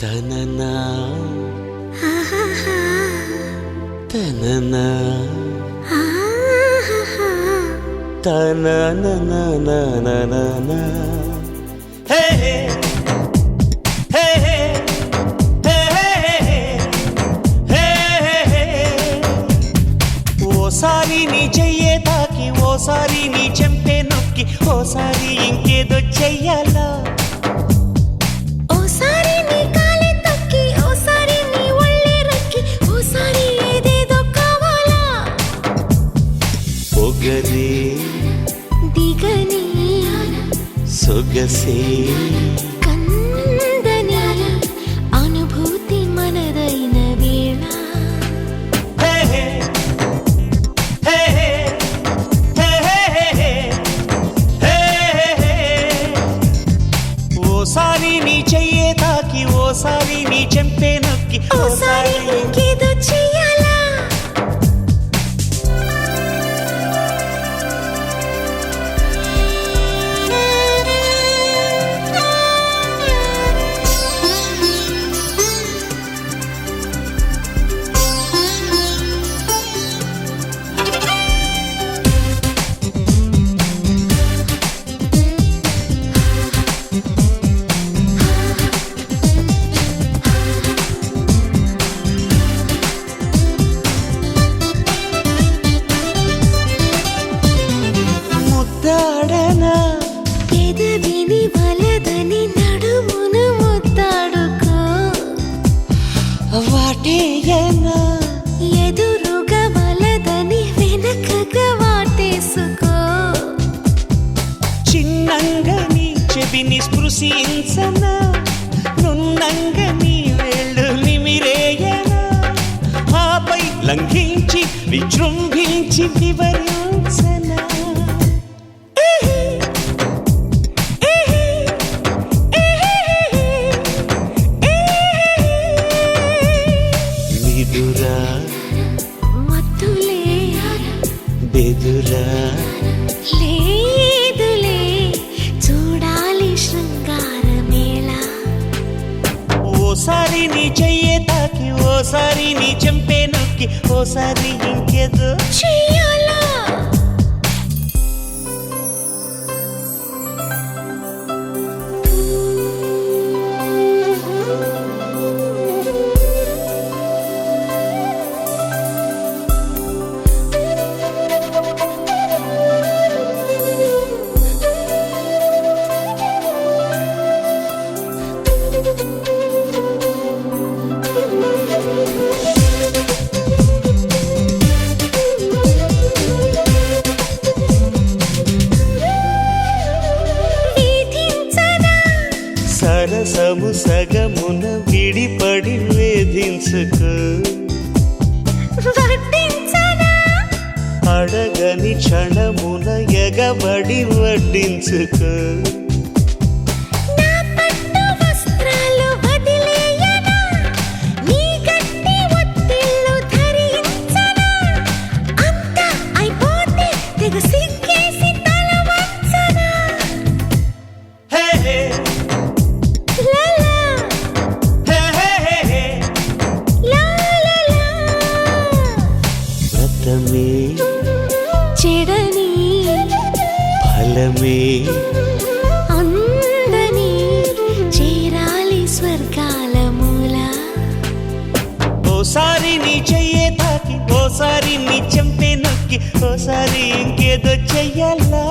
తననా తననా తననా హే హే ఓసారి నీ చెయ్యే తాకి ఓసారి నీ చెంపే నొక్కి ఓసారి ఇంకేదో చెయ్యాలా ఓసారి నీ కాలే తొక్కి ఓసారి నీ ఒళ్ళే రక్కి ఓసారి ఏదేదో కావాలా పొగరే దిగని సొగసే కందని అనుభూతి మనదైన వేళ ఓసారి నీ చెయ్యే తాకి ఓసారి నీ చెంపే నొక్కి ఓసారి ఇంకేదో చెయ్యాలా ముద్దాడనా పెదవిని వలదని నడుమును ముద్దాడుకో వాటేయనా ఎదురుగా వలదని వెనకగా వాటేసుకో చిన్నంగా నీ చెవిని స్పృశించనా నున్నంగా నీ వేళ్ళు నిమిరేయనా ఆపై లంఘించి విజృంభించి వివరించనా నిదురా మత్తులే బెదురా లేదులే చూడాలి శృంగారమేళ ఓసారి నీ చెయ్యే తాకి ఓసారి నీ చెంపే నొక్కి ఓసారి ఇంకేదో చెయ్యాలా సరసము సగమున విడిపడి వేధించుకో వడ్డించనా అడగని క్షణమున ఎగబడి వడ్డించుకో నా పట్టు వస్త్రాలు వదిలేయనా నీ గట్టి ఒత్తిళ్ళు ధరించనా అంతా అయిపోతే తెగ సిగ్గేసి తల వంచనా హే హే లాలా హే హే హే లాలా వ్రతమే చెడని ఫలమే అందని చేరాలి స్వర్గాల మూల ఓసారి నీ చెయ్యే తాకి ఓసారి నీ చెంపే నొక్కి ఓసారి ఇంకేదో చెయ్యాలా